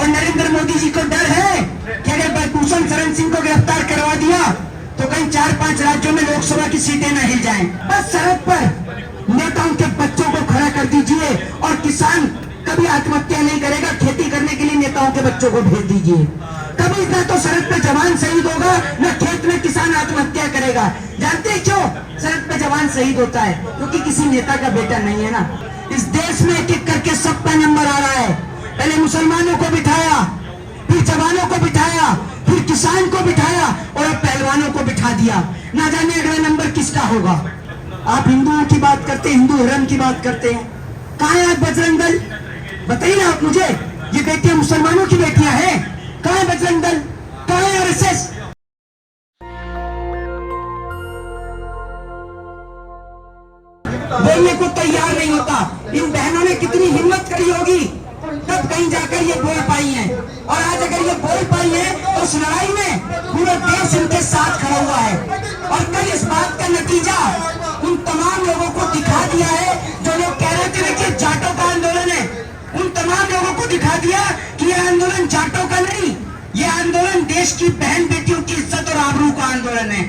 और नरेंद्र मोदी जी को डर है कि अगर ब्रजभूषण शरण सिंह को गिरफ्तार करवा दिया तो कहीं 4-5 राज्यों में लोकसभा की सीटें न हिल जाएं। बस सड़क पर नेताओं के बच्चों को खड़ा कर दीजिए और किसान कभी आत्महत्या नहीं करेगा, खेती करने के लिए नेताओं के बच्चों को भेज दीजिए। कभी ना तो सड़क पे जवान शहीद होगा, न खेत में किसान आत्महत्या करेगा। जानते हैं क्यों सड़क पे जवान शहीद होता है? क्योंकि किसी नेता का बेटा नहीं है ना। इस देश में एक एक करके सबका नंबर आ रहा है। पहले मुसलमानों को बिठाया, फिर जवानों को बिठाया, फिर किसान को बिठाया और अब पहलवानों को बिठा दिया। ना जाने अगला नंबर किसका होगा। आप हिंदुओं की बात करते हैं, हिंदू धर्म की बात करते हैं। कहाँ है आज बजरंग दल? बताइए ना आप मुझे। ये बेटियां मुसलमानों की बेटियां हैं। कहाँ है बजरंग दल? कहाँ है आरएसएस? बोलने को तैयार नहीं होता। इन बहनों ने कितनी हिम्मत करी होगी तब कहीं जाकर ये बोल पाई हैं। और आज अगर ये बोल पाई है तो उस लड़ाई में पूरा देश इनके साथ खड़ा हुआ है। और कल इस बात का नतीजा उन तमाम लोगों को दिखा दिया है जो लोग कह रहे थे कि जाटों का आंदोलन है। उन तमाम लोगों को दिखा दिया कि ये आंदोलन जाटों का नहीं, ये आंदोलन देश की बहन बेटियों की इज्जत और आबरू का आंदोलन है।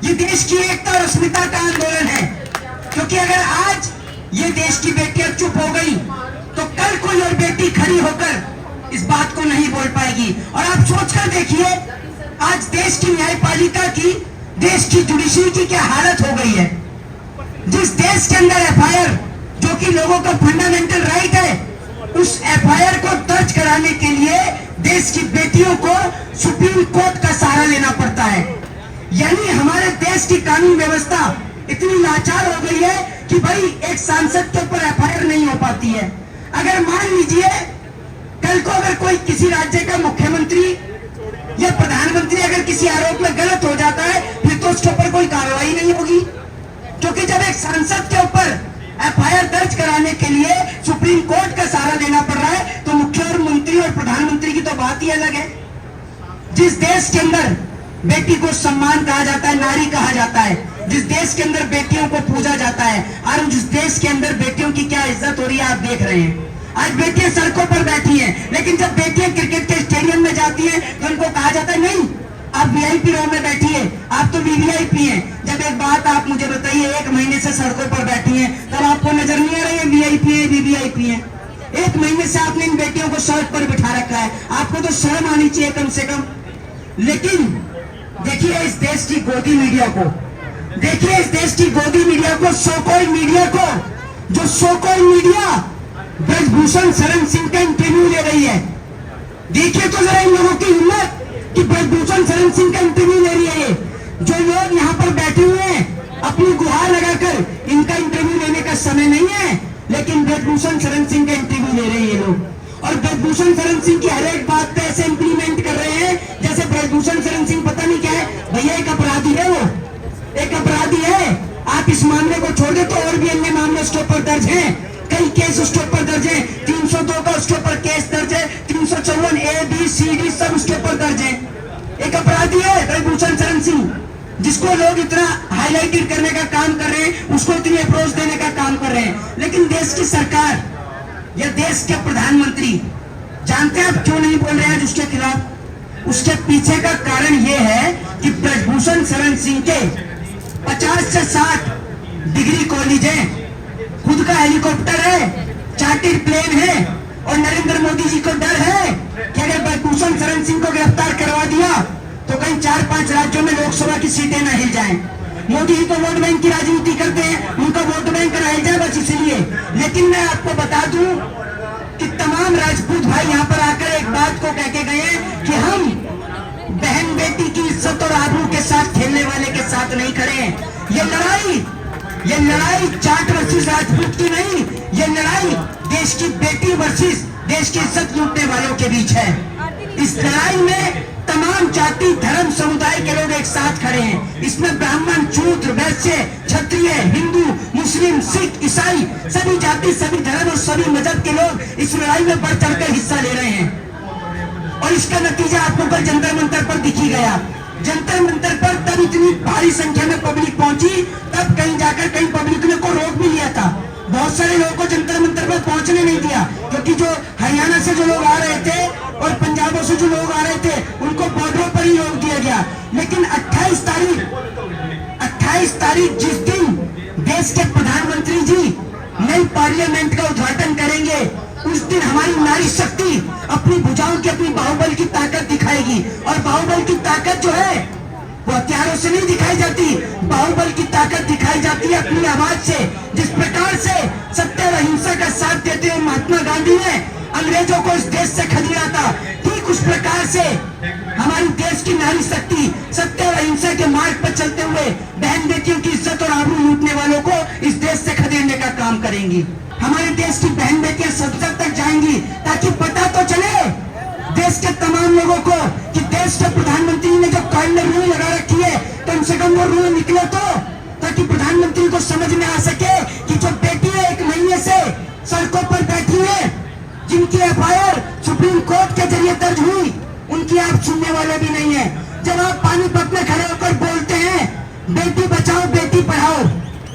ये देश की एकता और अस्मिता का आंदोलन है। क्योंकि अगर आज ये देश की बेटियां चुप हो गई तो कल कोई और बेटी खड़ी होकर इस बात को नहीं बोल पाएगी। और आप सोचकर देखिए आज देश की न्यायपालिका की, देश की जुडिशरी की क्या हालत हो गई है। जिस देश के अंदर एफआईआर, जो कि लोगों का फंडामेंटल राइट है, उस एफआईआर को दर्ज कराने के लिए देश की बेटियों को सुप्रीम कोर्ट का सहारा लेना पड़ता है। यानी हमारे देश की कानून व्यवस्था इतनी लाचार हो गई है कि भाई एक सांसद के ऊपर एफआईआर नहीं हो पाती है। अगर मान लीजिए कल को अगर कोई किसी राज्य का मुख्यमंत्री या प्रधानमंत्री अगर किसी आरोप में गलत हो जाता है फिर तो उसके ऊपर कोई कार्रवाई नहीं होगी। क्योंकि जब एक सांसद के ऊपर एफआईआर दर्ज कराने के लिए सुप्रीम कोर्ट का सहारा लेना पड़ रहा है तो मुख्यमंत्री और प्रधानमंत्री की तो बात ही अलग है। जिस देश के अंदर बेटी को सम्मान कहा जाता है, नारी कहा जाता है, जिस देश के अंदर बेटियों को पूजा जाता है, और जिस देश के अंदर बेटियों की क्या इज्जत हो रही है आप देख रहे हैं। आज बेटियां सड़कों पर बैठी हैं, लेकिन जब बेटियां क्रिकेट के स्टेडियम में जाती हैं तो उनको कहा जाता है नहीं आप वीआईपी रो में बैठिए, आप तो वीवीआईपी हैं। जब एक बात आप मुझे बताइए, 1 महीने से सड़कों पर बैठी हैं तब आपको नजर नहीं आ रही है वीआईपी है वीवीआईपी है? 1 महीने से आपने इन बेटियों को सड़क पर बिठा रखा है, आपको तो शर्म आनी चाहिए कम से कम। लेकिन देखिए इस देश की गोदी मीडिया को, देखिए इस देश की गोदी मीडिया को, सोकॉल्ड मीडिया को, जो सोकॉल्ड मीडिया ब्रजभूषण शरण सिंह का इंटरव्यू ले रही है। देखिए तो जरा इन लोगों की हिम्मत कि ब्रजभूषण शरण सिंह का इंटरव्यू ले रही है। ये जो लोग यहाँ पर बैठे हुए हैं अपनी गुहार लगाकर, इनका इंटरव्यू लेने का समय नहीं है, लेकिन ब्रजभूषण शरण सिंह का इंटरव्यू ले रहे हैं ये लोग। और ब्रजभूषण शरण सिंह की हर एक बात पे ऐसे इंप्लीमेंट कर रहे हैं जैसे ब्रजभूषण शरण सिंह पता नहीं क्या है। भैया एक अपराधी है, वो एक अपराधी है। आप इस मामले को छोड़ दे तो और भी अन्य मामले उसके ऊपर दर्ज हैं, कई केस उसके ऊपर दर्ज है। 302 का उसके ऊपर केस दर्ज है, 354 A B C D सब उसके ऊपर दर्ज है। एक अपराधी है ब्रजभूषण शरण सिंह, जिसको लोग इतना हाईलाइटेड करने का काम कर रहे हैं, उसको इतनी अप्रोच देने का काम कर रहे हैं। लेकिन देश की सरकार या देश के प्रधानमंत्री जानते हैं आप क्यों नहीं बोल रहे हैं उसके खिलाफ? उसके पीछे का कारण यह है कि ब्रजभूषण शरण सिंह के 50 से 60 डिग्री कॉलेज है, खुद का हेलीकॉप्टर है, चार्टर्ड प्लेन है, और नरेंद्र मोदी जी को डर है कि अगर ब्रजभूषण शरण सिंह को गिरफ्तार करवा दिया तो कहीं 4-5 राज्यों में लोकसभा की सीटें न हिल जाएं। मोदी जी तो वोट बैंक की राजनीति करते हैं, उनका वोट बैंक रह जाए बस इसलिए। लेकिन मैं आपको बता दूं कि तमाम राजपूत भाई यहाँ पर आकर एक बात को कह के गए कि हम बहन बेटी की इज्जत और आबरू के साथ खेलने वाले के साथ नहीं खड़े हैं। ये लड़ाई जाट वर्सेस राजपूत की नहीं, ये लड़ाई देश की बेटी वर्सेस देश की इज्जत लूटने वालों के बीच है। इस लड़ाई में तमाम जाति धर्म समुदाय के लोग एक साथ खड़े हैं। इसमें ब्राह्मण, शूद्र, वैश्य, क्षत्रिय, हिंदू, मुस्लिम, सिख, ईसाई, सभी जाति, सभी धर्म और सभी मजहब के लोग इस लड़ाई में बढ़ चढ़कर हिस्सा ले रहे हैं। और इसका नतीजा आपको कल जंतर मंतर पर दिख ही गया। जंतर मंतर पर तब इतनी भारी संख्या में पब्लिक पहुंची, तब कहीं जाकर कहीं पब्लिक ने को रोक भी लिया था। बहुत सारे लोगों को जंतर मंतर पर पहुंचने नहीं दिया, क्योंकि जो हरियाणा से जो लोग आ रहे थे और जो लोग आ रहे थे उनको बॉर्डरों पर ही रोक दिया गया। लेकिन 28 तारीख जिस दिन देश के प्रधानमंत्री जी नई पार्लियामेंट का उद्घाटन करेंगे, उस दिन हमारी नारी शक्ति अपनी भुजाओं की, अपनी बाहुबल की ताकत दिखाएगी। और बाहुबल की ताकत जो है वो हथियारों से नहीं दिखाई जाती, बाहुबल की ताकत दिखाई जाती है अपनी आवाज से। जिस प्रकार से सत्य और अहिंसा का साथ देते हुए महात्मा गांधी ने अंग्रेजों को इस देश से खदेड़ा था, ठीक उस प्रकार से हमारी देश की नारी शक्ति सत्य और अहिंसा के मार्ग पर चलते हुए बहन बेटियों की इज्जत और आबरू लूटने वालों को इस देश से खदेड़ने का काम करेंगी। हमारे देश की बहन बेटियां संसद तक जाएंगी ताकि पता तो चले देश के तमाम लोगों को कि देश के प्रधानमंत्री ने जो कान में रुई लगा रखी है, कम से कम वो रुई निकले तो, ताकि प्रधानमंत्री को समझ में आ सके कि जो बेटी 1 महीने से सड़कों पर बैठी है, जिनकी एफआईआर सुप्रीम कोर्ट के जरिए दर्ज हुई, उनकी आप सुनने वाले भी नहीं है। जब आप पानीपत में खड़े होकर बोलते हैं बेटी बचाओ बेटी पढ़ाओ,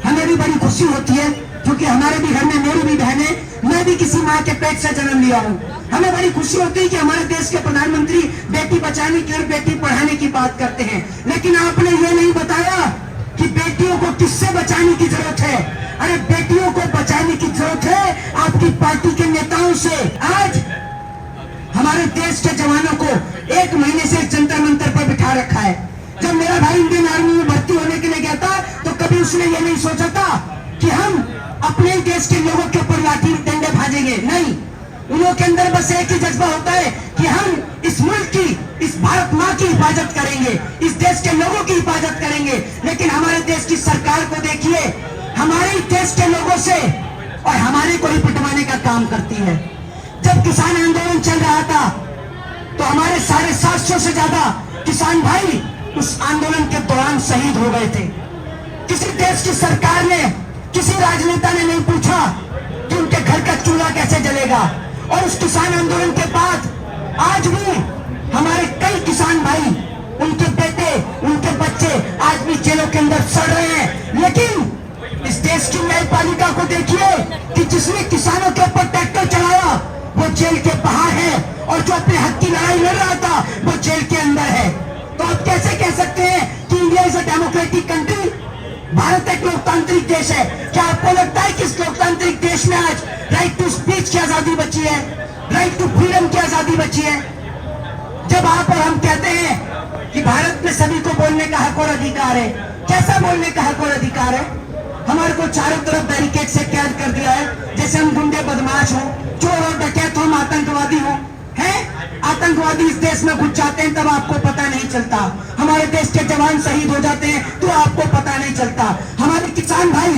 हमें भी बड़ी खुशी होती है, क्योंकि हमारे भी घर में मेरी भी बहनें, मैं भी किसी माँ के पेट से जन्म लिया हूँ। हमें बड़ी खुशी होती है कि हमारे देश के प्रधानमंत्री बेटी बचाने की और बेटी पढ़ाने की बात करते हैं। लेकिन आपने ये नहीं बताया कि बेटियों को किससे बचाने की जरूरत है। अरे बेटियों को बचाने की जरूरत है आपकी पार्टी के नेताओं से। आज हमारे देश के जवानों को 1 महीने से जंतर मंतर पर बिठा रखा है। जब मेरा भाई इंडियन आर्मी में भर्ती होने के लिए गया था तो कभी उसने ये नहीं सोचा था कि हम अपने देश के लोगों के ऊपर लाठी डंडे भाजेंगे। नहीं, उन के अंदर बस एक ही जज्बा होता है कि हम इस मुल्क की, इस भारत माँ की हिफाजत करेंगे, इस देश के लोगों की हिफाजत करेंगे। लेकिन हमारे देश की सरकार को देखिए, हमारे देश के लोगों से और हमारे को ही पिटवाने का काम करती है। जब किसान आंदोलन चल रहा था तो हमारे 750 से ज्यादा किसान भाई उस आंदोलन के दौरान शहीद हो गए थे। किसी देश की सरकार ने, किसी राजनेता ने नहीं पूछा कि उनके घर का चूल्हा कैसे जलेगा। और उस किसान आंदोलन के बाद आज भी हमारे कई किसान भाई, उनके बेटे, उनके बच्चे आज भी जेलों के अंदर सड़ रहे हैं। लेकिन इस देश की न्यायपालिका को देखिए कि जिसने किसानों के ऊपर ट्रैक्टर चलाया वो जेल के बाहर है, और जो अपने हक की लड़ाई लड़ रहा था वो जेल के अंदर है। तो आप कैसे कह सकते हैं कि India is a democratic country? Bharat एक लोकतांत्रिक देश है। क्या आपको लगता है कि इस लोकतांत्रिक देश में आज राइट टू स्पीच की आजादी बची है, राइट टू फ्रीडम की आजादी बची है? जब आप और हम कहते हैं कि भारत में सभी को बोलने का हक और अधिकार है, कैसा बोलने का हक और अधिकार है? हमारे को चारों तरफ बैरिकेड से कैद कर दिया है, जैसे हम गुंडे बदमाश हो, चोर और डकैत हो, हम आतंकवादी हो। हैं? आतंकवादी इस देश में घुस जाते हैं तब आपको पता नहीं चलता। हमारे देश के जवान शहीद हो जाते हैं तो आपको पता नहीं चलता। हमारे किसान भाई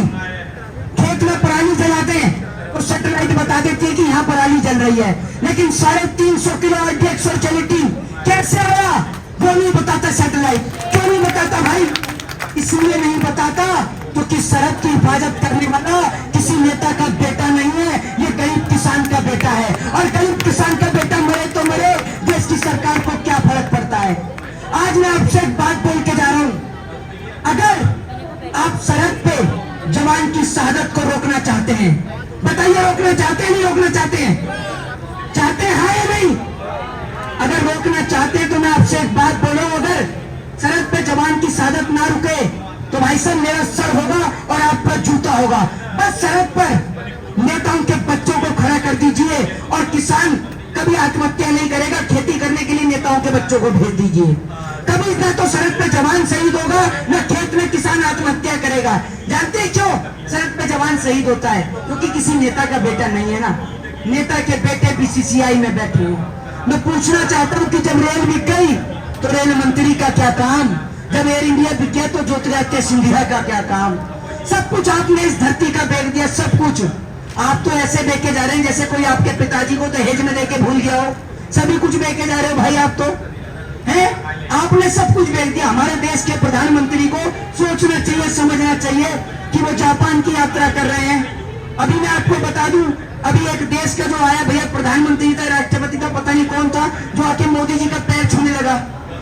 खेत में पराली जलाते हैं तो सैटेलाइट बता देती है कि यहाँ पराली जल रही है, लेकिन 350 किलो अध्यक्ष जेलेटिन कैसे आया वो नहीं बताता सैटेलाइट। क्यों नहीं बताता भाई? इसलिए नहीं बताता क्योंकि सरहद की हिफाजत करने वाला किसी नेता का बेटा नहीं है, ये गरीब किसान का बेटा है। और गरीब किसान का बेटा मरे तो मरे, देश की सरकार को क्या फर्क पड़ता है? आज मैं आपसे एक बात बोल के जा रहा हूं, अगर आप सरहद पे जवान की शहादत को रोकना चाहते हैं, बताइए रोकना चाहते हैं नहीं रोकना चाहते हैं? चाहते हैं हाँ या नहीं? अगर रोकना चाहते हैं तो मैं आपसे एक बात बोल रहा हूं, अगर सरहद पे जवान की शहादत ना रुके तो भाई साहब मेरा सर होगा और आप पर जूता होगा। बस सरहद पर नेताओं के बच्चों को खड़ा कर दीजिए और किसान कभी आत्महत्या नहीं करेगा, खेती करने के लिए नेताओं के बच्चों को भेज दीजिए। कभी ना तो सरहद पे जवान शहीद होगा, न खेत में किसान आत्महत्या करेगा। जानते हैं क्यों सरहद पे जवान शहीद होता है? क्योंकि किसी नेता का बेटा नहीं है ना, नेता के बेटे बीसीसीआई में बैठे हैं। मैं पूछना चाहता हूँ कि जब रेल बिक गई तो रेल मंत्री का क्या काम? जब एयर इंडिया बिक गया तो ज्योतिरादित्य सिंधिया का क्या काम? सब कुछ आपने इस धरती का बेच दिया, सब कुछ। आप तो ऐसे बेचे जा रहे हैं जैसे कोई आपके पिताजी को दहेज में देके भूल गया हो। सभी कुछ बेचे जा रहे हो भाई आप तो, हैं? आपने सब कुछ बेच दिया। हमारे देश के प्रधानमंत्री को सोचना चाहिए, समझना चाहिए कि वो जापान की यात्रा कर रहे हैं। अभी मैं आपको बता दूं, अभी एक देश का जो आया भैया प्रधानमंत्री था, राष्ट्रपति था, पता नहीं कौन था, जो आके मोदी जी का पैर छूने लगा।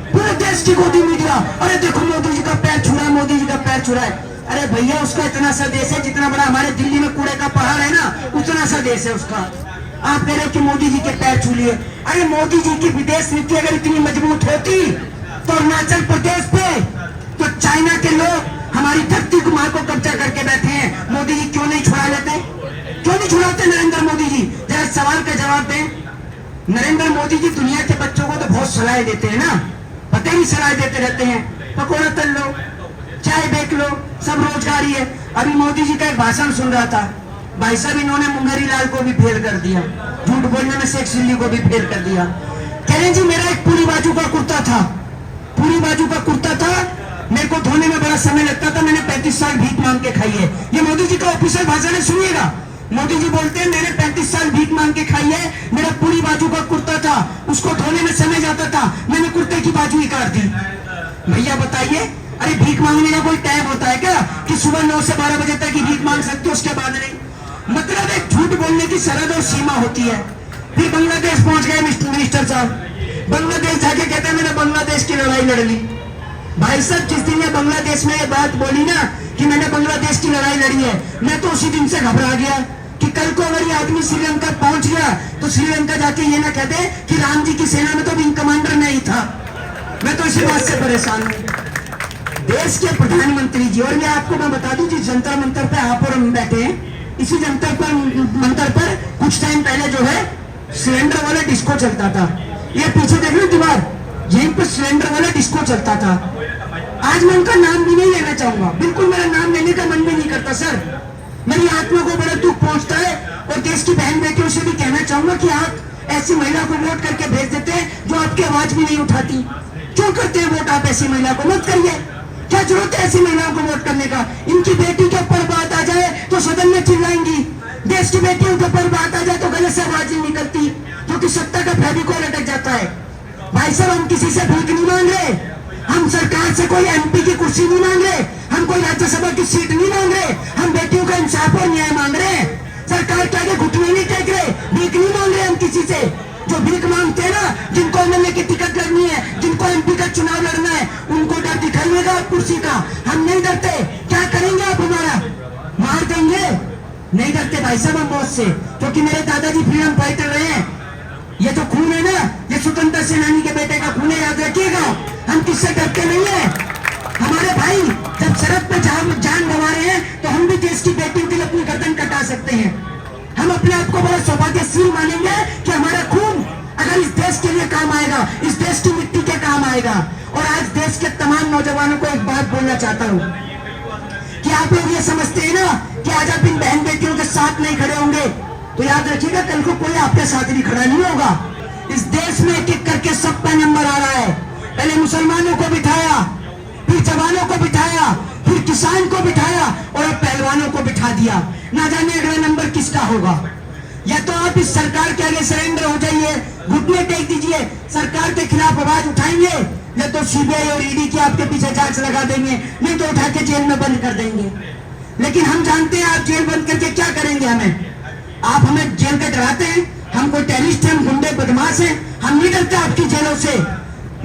पूरे देश की गोदी मीडिया, अरे देखो मोदी जी का पैर छू रहा है, मोदी जी का पैर छू रहा है। अरे भैया उसका इतना सा देश है, जितना बड़ा हमारे दिल्ली में कूड़े का पहाड़ है ना, उतना सा देश है उसका। आप कह रहे हो कि मोदी जी के पैर छू लिए। अरे मोदी जी की विदेश नीति अगर इतनी मजबूत होती तो अरुणाचल प्रदेश पे तो चाइना के लोग हमारी धरती को मां को कब्जा करके बैठे हैं। मोदी जी क्यों नहीं छुड़ा लेते? क्यों नहीं छुड़ाते नरेंद्र मोदी जी? जरा सवाल का जवाब दें। नरेंद्र मोदी जी दुनिया के बच्चों को तो बहुत सलाह देते हैं ना, पता ही सलाह देते रहते हैं, पकौड़ा तल लो, चाय बेच लो, सब रोजगारी है। अभी मोदी जी का एक भाषण सुन रहा था, भाई साहब इन्होंने मुंगेरी लाल को भी फेल कर दिया, झूठ बोलने में शेख चिल्ली को भी फेल कर दिया। कह रहे जी मेरा एक पूरी बाजू का कुर्ता था, पूरी बाजू का कुर्ता था, मेरे को धोने में बड़ा समय लगता था, मैंने 35 साल भीख मांग के खाई है। ये मोदी जी का ऑफिशियल भाषण है, सुनिएगा। मोदी जी बोलते हैं मैंने 35 साल भीख मांग के खाई है, मेरा पूरी बाजू का कुर्ता था, उसको धोने में समय जाता था, मैंने कुर्ते की बाजू ही काट दी। भैया बताइए, अरे भीख मांगने का कोई टाइम होता है क्या कि सुबह 9 से 12 बजे तक ही भीख मांग सकते हो, उसके बाद नहीं? मतलब एक झूठ बोलने की सरहद और सीमा होती है। फिर बांग्लादेश पहुंच गए मिनिस्टर साहब, बांग्लादेश जाके कहते हैं मैंने बांग्लादेश की लड़ाई लड़ ली। भाई साहब जिस दिन ये बांग्लादेश में ये बात बोली ना कि मैंने बांग्लादेश की लड़ाई लड़ी है, मैं तो उसी दिन से घबरा गया कि कल को अगर ये आदमी श्रीलंका पहुंच गया तो श्रीलंका जाके ये ना कहते कि राम जी की सेना में तो विंग कमांडर नहीं था। मैं तो इसी बात से परेशान हूं। देश के प्रधानमंत्री जी, और मैं आपको मैं बता दूं जिस जंतर मंतर पे आप और हम बैठे हैं, इसी जंतर मंतर पर कुछ टाइम पहले जो है सिलेंडर वाला डिस्को चलता था। ये पीछे देख लो दीवार, यहीं पर सिलेंडर वाला डिस्को चलता था। आज मैं उनका नाम भी नहीं लेना चाहूंगा, बिल्कुल मेरा नाम लेने का मन भी नहीं करता सर। मेरी आत्मा को बड़ा दुख पहुंचता है और देश की बहन बेटियों से भी कहना चाहूंगा कि आप ऐसी महिला को वोट करके भेज देते हैं जो आपकी आवाज भी नहीं उठाती। क्यों करते हैं वोट आप ऐसी महिला को? मत करिए, क्या जरूरत है ऐसी महिलाओं को वोट करने का? इनकी बेटी के ऊपर बात आ जाए तो सदन में चिल्लाएंगी, देश की बेटियों के ऊपर बात आ जाए तो गले से आवाज नहीं निकलती, क्योंकि सत्ता का फेविकोल लटक जाता है। भाई साहब हम किसी से भीख नहीं मांग रहे, हम सरकार से कोई एमपी की कुर्सी नहीं मांग रहे, हम कोई राज्यसभा की सीट नहीं मांग रहे, हम बेटियों का इंसाफ और न्याय मांग रहे हैं। सरकार के आगे घुटने नहीं टेक रहे, भीख नहीं मांग रहे हम किसी से। जो भीख मांगते हैं ना, जिनको एमएलए की टिकट लड़नी है, जिनको एमपी का चुनाव लड़ना है, उनको डर दिखाइएगा आप कुर्सी का। हम नहीं डरते। क्या करेंगे आप हमारा? मार देंगे? नहीं डरते भाई साहब हम मौत से, क्योंकि मेरे दादाजी फ्रीडम फाइटर रहे हैं। ये जो खून है ना, ये स्वतंत्रता सेनानी के बेटे का खून है, याद रखिएगा। हम किससे डरते नहीं है। हमारे भाई जब सरहद पे जान गंवा रहे हैं तो हम भी देश की बेटियों के लिए अपनी गर्दन कटा सकते हैं। हम अपने आप को बड़ा सौभाग्यशाली मानेंगे कि हमारा खून अगर इस देश के लिए काम आएगा, इस देश की मिट्टी के काम आएगा। और आज देश के तमाम नौजवानों को एक बात बोलना चाहता हूँ कि आप लोग ये समझते हैं ना कि आज आप इन बहन बेटियों के साथ नहीं खड़े होंगे, तो याद रखिएगा कल को कोई आपके साथ भी खड़ा नहीं होगा। इस देश में एक एक करके सबका नंबर आ रहा है। पहले मुसलमानों को बिठाया, फिर जवानों को बिठाया, फिर किसान को बिठाया और अब पहलवानों को बिठा दिया। ना जाने अगला नंबर किसका होगा। या तो आप इस सरकार के आगे सरेंडर हो जाइए, घुटने टेक दीजिए, सरकार के खिलाफ आवाज उठाएंगे, या तो सीबीआई और ईडी की आपके पीछे जांच लगा देंगे, नहीं तो उठा के जेल में बंद कर देंगे। लेकिन हम जानते हैं आप जेल बंद करके क्या करेंगे हमें। आप हमें जेल का डराते हैं, हम कोई टेररिस्ट हैं, हम गुंडे बदमाश हैं, हम नहीं डरते आपकी जेलों से।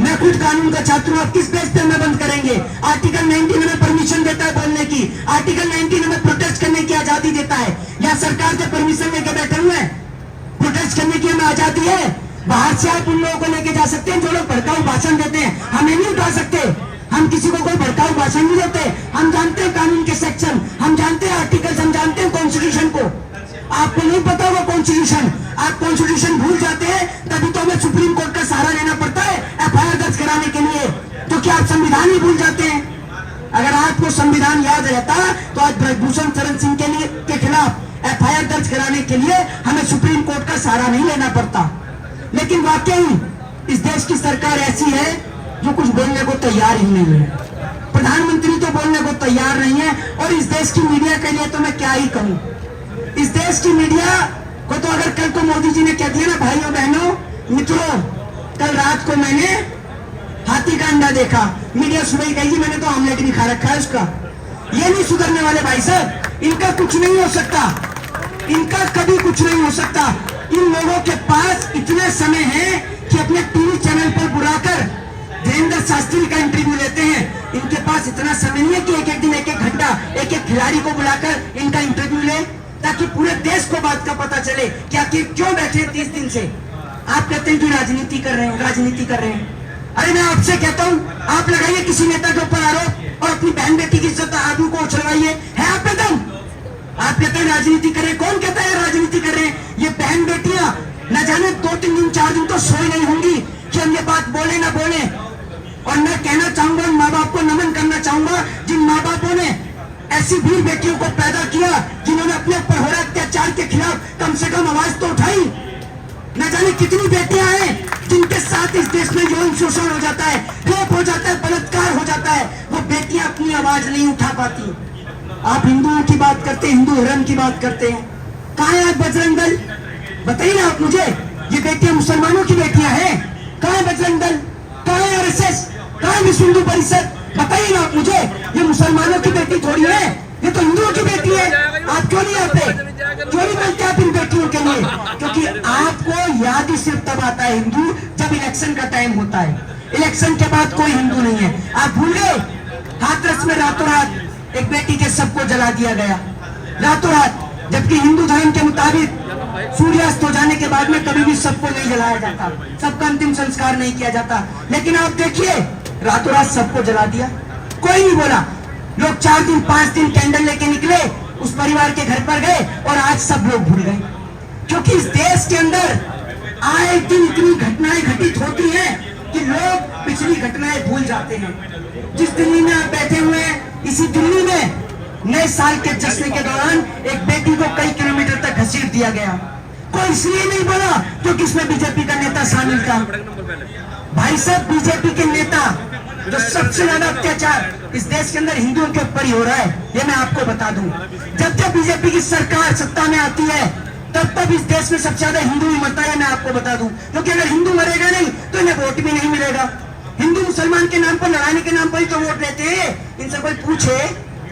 मैं खुद कानून का छात्र हूं, आप किस बेस पे हमें बंद करेंगे? आर्टिकल 19 हमें परमिशन देता है बोलने की, आर्टिकल 19 हमें प्रोटेस्ट करने की आजादी देता है। या सरकार से परमिशन लेके बैठे हुए हैं? प्रोटेस्ट करने की हमें आजादी है। बाहर से आप उन लोगों को लेके जा सकते हैं जो लोग भड़काऊ भाषण देते हैं, हमें नहीं उठा सकते। हम किसी को कोई भड़काऊ भाषण नहीं देते। हम जानते हैं कानून के सेक्शन, हम जानते हैं आर्टिकल्स, हम जानते हैं कॉन्स्टिट्यूशन को। आपको नहीं पता होगा कॉन्स्टिट्यूशन, आप कॉन्स्टिट्यूशन भूल जाते हैं, तभी तो हमें सुप्रीम कोर्ट का सहारा लेना पड़ता है एफआईआर दर्ज कराने के लिए। तो क्या आप संविधान ही भूल जाते हैं? अगर आपको संविधान याद रहता तो आज ब्रजभूषण शरण सिंह के खिलाफ एफआईआर दर्ज कराने के लिए हमें सुप्रीम कोर्ट का सहारा नहीं लेना पड़ता। लेकिन वाकई इस देश की सरकार ऐसी है जो कुछ बोलने को तैयार ही नहीं है। प्रधानमंत्री तो बोलने को तैयार नहीं है, और इस देश की मीडिया के लिए तो मैं क्या ही कहूं। इस देश की मीडिया को तो अगर कल को मोदी जी ने कह दिया ना, भाइयों बहनों मित्रों, कल रात को मैंने हाथी का अंडा देखा, मीडिया सुबह ही कहेगी मैंने तो ऑमलेट भी खा रखा है उसका। ये नहीं सुधरने वाले भाई साहब, इनका कुछ नहीं हो सकता, इनका कभी कुछ नहीं हो सकता। इन लोगों के पास इतना समय है कि अपने टीवी चैनल पर बुलाकर धीरेन्द्र शास्त्री का इंटरव्यू लेते हैं। इनके पास इतना समय नहीं है कि एक एक दिन एक एक घंटा एक एक खिलाड़ी को बुलाकर इनका इंटरव्यू ले, ताकि पूरे देश को बात का पता चले कि आखिर क्यों बैठे 30 दिन से। आप कहते हैं कि राजनीति कर रहे हैं, राजनीति कर रहे हैं। अरे मैं आपसे कहता हूं, आप लगाइए किसी नेता के ऊपर आरोप और अपनी बहन बेटी की इज्जत आदमी को उछलवाइए, है आप पे दम? आप कहते हैं राजनीति कर रहे हैं, कौन कहता है राजनीति कर रहे हैं? ये बहन बेटियां न जाने 2-3 दिन 4 दिन तो सोई नहीं होंगी कि हम ये बात बोले ना बोले। और मैं कहना चाहूंगा, उन माँ बाप को नमन करना चाहूंगा जिन माँ बापों ने ऐसी वीर बेटियों को पैदा किया, जिन्होंने अपने ऊपर हो रहे अत्याचार के खिलाफ कम से कम आवाज तो उठाई। न जाने कितनी बेटियां हैं जिनके साथ इस देश में यौन शोषण हो जाता है, रेप हो जाता है, बलात्कार हो जाता है, वो बेटियां अपनी आवाज नहीं उठा पाती। आप हिंदुओं की बात करते हैं, हिंदू धर्म की बात करते हैं, कहाँ है बजरंग दल? बताइए ना आप मुझे, ये बेटियां मुसलमानों की बेटियां हैं, कहाँ है बजरंग दल, कहाँ है आरएसएस, कहाँ है विश्व हिंदू परिषद? बताइए ना आप मुझे, ये मुसलमानों की बेटी थोड़ी है, ये तो हिंदुओं की बेटी है। आप क्यों नहीं आते, क्यों नहीं बोलते आप इन बेटियों के लिए? क्योंकि आपको याद ही सिर्फ तब आता है हिंदू जब इलेक्शन का टाइम होता है, इलेक्शन के बाद कोई हिंदू नहीं है। आप भूल गए, हाथरस में रातों रात एक बेटी के सबको जला दिया गया, रातों रात, जबकि हिंदू धर्म के मुताबिक सूर्यास्त हो जाने के बाद में कभी भी सबको नहीं जलाया जाता, सबका अंतिम संस्कार नहीं किया जाता। लेकिन आप देखिए, रातों रात सबको जला दिया, कोई नहीं बोला। लोग 4 दिन 5 दिन कैंडल लेके निकले, उस परिवार के घर पर गए और आज सब लोग भूल गए। क्योंकि इस देश के अंदर आए दिन इतनी घटनाएं घटित होती हैं कि लोग पिछली घटनाएं भूल जाते हैं। जिस दिल्ली में आप बैठे हुए हैं, इसी दिल्ली में नए साल के जश्न के दौरान एक बेटी को कई किलोमीटर तक घसीट दिया गया। कोई इसलिए नहीं बोला क्योंकि इसमें बीजेपी का नेता शामिल था। भाई साहब, बीजेपी के नेता जो सबसे ज्यादा अत्याचार इस देश के अंदर हिंदुओं के ऊपर ही हो रहा है, ये मैं आपको बता दूं। जब जब बीजेपी की सरकार सत्ता में आती है, तब तब इस देश में सबसे ज्यादा हिंदू ही मरता है, मैं आपको बता दूं। क्योंकि अगर हिंदू मरेगा नहीं तो इन्हें वोट भी नहीं मिलेगा। हिंदू मुसलमान के नाम पर लड़ाने के नाम पर ही तो वोट लेते हैं। इनसे कोई पूछे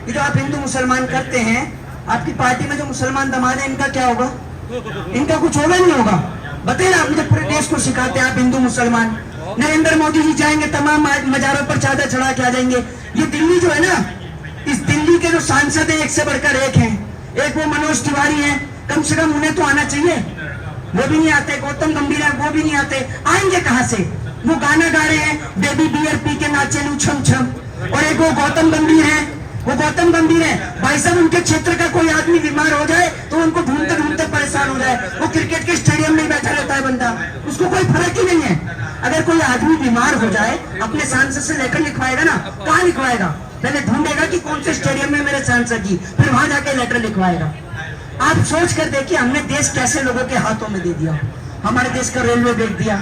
कि जो आप हिंदू मुसलमान करते हैं, आपकी पार्टी में जो मुसलमान दमाद है, इनका क्या होगा? इनका कुछ होगा नहीं होगा? बताइए ना, आप मुझे पूरे देश को सिखाते हैं आप हिंदू मुसलमान। नरेंद्र मोदी जी जाएंगे, तमाम मजारों पर चादर चढ़ा के आ जाएंगे। ये दिल्ली जो है ना, इस दिल्ली के जो सांसद है, एक से बढ़कर एक हैं। एक वो मनोज तिवारी हैं, कम से कम उन्हें तो आना चाहिए, वो भी नहीं आते। गौतम गंभीर है, वो भी नहीं आते। आएंगे कहाँ से? वो गाना गा रहे हैं, बेबी बियर पी के नाचे लू छम छम। और एक वो गौतम गंभीर है, वो गौतम गंभीर है। भाई साहब, उनके क्षेत्र का कोई आदमी बीमार हो जाए तो उनको ढूंढते ढूंढते परेशान हो जाए। वो क्रिकेट के स्टेडियम में बैठा रहता है बंदा, उसको कोई फर्क ही नहीं है। अगर कोई आदमी बीमार हो जाए, अपने सांसद से लेकर लिखवाएगा ना, कहाँ लिखवाएगा? पहले ढूंढेगा कि कौन से स्टेडियम में मेरे सांसद जी, फिर वहां जाके लेटर लिखवाएगा। आप सोच कर देखिए, हमने देश कैसे लोगों के हाथों में दे दिया। हमारे देश का रेलवे बेच दिया,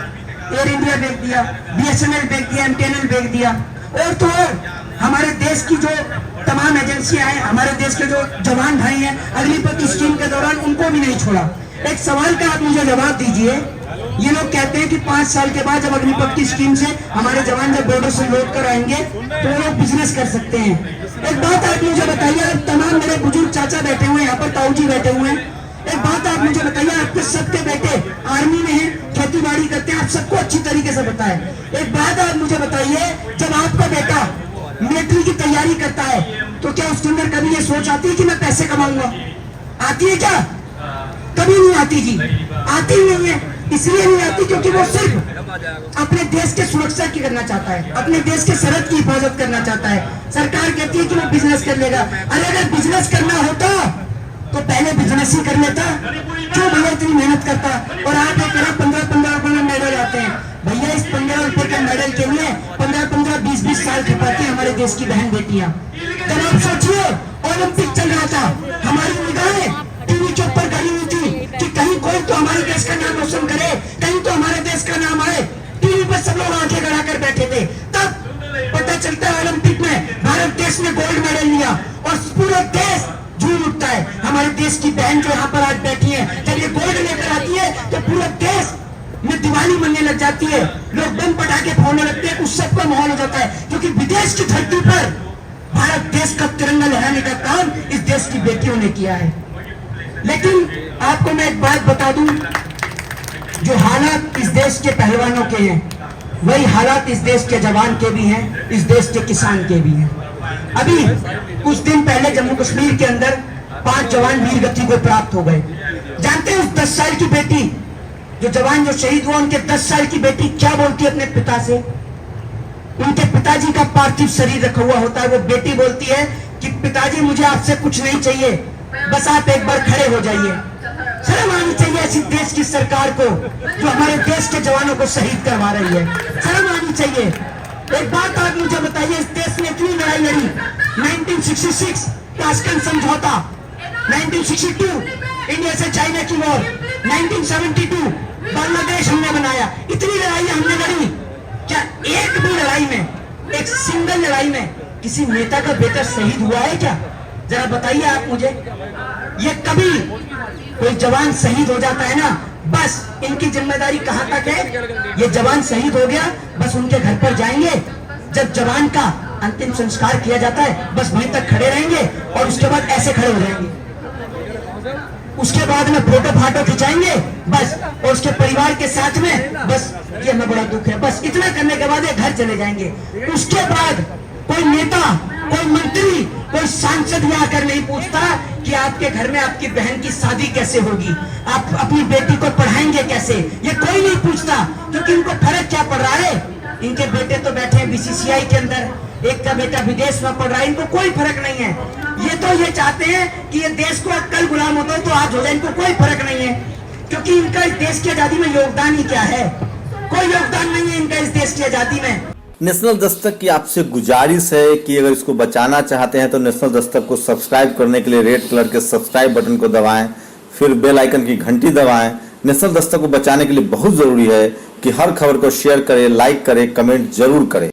एयर इंडिया बेच दिया, BSNL बेच दिया, MTNL बेच दिया, और तो और हमारे देश की जो तमाम एजेंसियां हैं, हमारे देश के जो जवान भाई हैं, अग्निपथ स्कीम के दौरान उनको भी नहीं छोड़ा। एक सवाल का आप मुझे जवाब दीजिए। ये लोग कहते हैं कि 5 साल के बाद जब अग्निपथ की स्कीम से हमारे जवान जब बॉर्डर से लौट कर आएंगे तो वो लोग बिजनेस कर सकते हैं। एक बात आप मुझे बताइए, आप तमाम मेरे बुजुर्ग चाचा बैठे हुए हैं यहाँ पर, ताऊ जी बैठे हुए हैं, एक बात आप मुझे बताइए, आपके सबके बेटे आर्मी में हैं, खेती बाड़ी करते हैं, आप सबको अच्छी तरीके से पता है। एक बात आप मुझे बताइए, जब आपका बेटा मिलिट्री की तैयारी करता है तो क्या उसके अंदर कभी ये सोच आती है कि मैं पैसे कमाऊंगा? आती है क्या? कभी नहीं आती जी, आती ही नहीं है। इसलिए नहीं आती क्योंकि वो सिर्फ अपने देश की सुरक्षा की करना चाहता है, अपने देश के सरहद की हिफाजत करना चाहता है। सरकार कहती है कि वो बिजनेस कर लेगा। अरे अगर बिजनेस करना होता तो पहले बिजनेस ही कर लेता, क्यों भैया इतनी मेहनत करता? और आप एक 15-15 रुपए में मेडल आते हैं। भैया इस 15 रुपए के मेडल के लिए 15-15, 20-20 साल खपाती है हमारे देश की बहन बेटियां। जब आप सोचिए, ओलंपिक चल रहा था, हमारी निगाहें टीवी के ऊपर गड़ी हुई थी कि कहीं कोई तो हमारे देश का नाम रोशन करे, कहीं तो हमारे देश का नाम आए। टीवी पर सब लोग आंखें गड़ा कर बैठे थे। तब पता चलता है ओलंपिक में भारत देश ने गोल्ड मेडल लिया और पूरा देश झूम उठता है। हमारे देश की बहन जो यहाँ पर आज बैठी है, जब ये गोल्ड लेकर आती है तो पूरा देश में दिवाली मनने लग जाती है, लोग बम पटाखे फोड़ने लगते हैं, उत्सव का माहौल हो जाता है। क्योंकि विदेश की धरती पर भारत देश का तिरंगा लहराने का काम इस देश की बेटियों ने किया है। लेकिन आपको मैं एक बात बता दूं, जो हालात इस देश के पहलवानों के हैं, वही हालात इस देश के जवान के भी हैं, इस देश के किसान के भी हैं। अभी कुछ दिन पहले जम्मू कश्मीर के अंदर 5 जवान वीर गति को प्राप्त हो गए। जानते हैं उस 10 साल की बेटी जो जवान जो शहीद हुआ, उनके 10 साल की बेटी क्या बोलती है अपने पिता से? उनके पिताजी का पार्थिव शरीर रखा हुआ होता है, वो बेटी बोलती है कि पिताजी मुझे आपसे कुछ नहीं चाहिए, बस आप एक बार खड़े हो जाइए। शर्म आनी चाहिए ऐसी देश की सरकार को जो हमारे देश के जवानों को शहीद करवा रही है। शर्म आनी चाहिए। एक बात आप मुझे बताइए, इस देश ने इतनी लड़ाई लड़ी, 1966 ताशकंद समझौता, 1962 इंडिया से चाइना की वॉर, 1972 बांग्लादेश हमने बनाया, इतनी लड़ाई हमने लड़ी। क्या एक भी लड़ाई में, एक सिंगल लड़ाई में किसी नेता का बेटा शहीद हुआ है क्या? जरा बताइए आप मुझे। ये कभी कोई जवान शहीद हो जाता है ना, बस इनकी जिम्मेदारी कहां तक है? ये जवान शहीद हो गया, बस उनके घर पर जाएंगे, जब जवान का अंतिम संस्कार किया जाता है बस वहीं तक खड़े रहेंगे और उसके बाद ऐसे खड़े हो जाएंगे, उसके बाद में फोटो फाटो खिंचाएंगे बस, और उसके परिवार के साथ में बस ये हमें बड़ा दुख है, बस इतना करने के बाद ये घर चले जाएंगे। उसके बाद कोई नेता, कोई मंत्री, कोई सांसद भी आकर नहीं पूछता कि आपके घर में आपकी बहन की शादी कैसे होगी, आप अपनी बेटी को पढ़ाएंगे कैसे, ये कोई नहीं पूछता, क्योंकि इनको फर्क क्या पड़ रहा है? इनके बेटे तो बैठे हैं बीसीसीआई के अंदर, एक का बेटा विदेश में पढ़ रहा है, इनको कोई फर्क नहीं है। ये तो ये चाहते हैं कि ये देश को कल गुलाम होता है तो आज हो जाए, इनको कोई फर्क नहीं है, क्योंकि इनका इस देश की आजादी में योगदान ही क्या है? कोई योगदान नहीं है इनका इस देश की आजादी में। नेशनल दस्तक की आपसे गुजारिश है कि अगर इसको बचाना चाहते हैं तो नेशनल दस्तक को सब्सक्राइब करने के लिए रेड कलर के सब्सक्राइब बटन को दबाएं, फिर बेल आइकन की घंटी दबाएं। नेशनल दस्तक को बचाने के लिए बहुत जरूरी है कि हर खबर को शेयर करें, लाइक करें, कमेंट जरूर करें।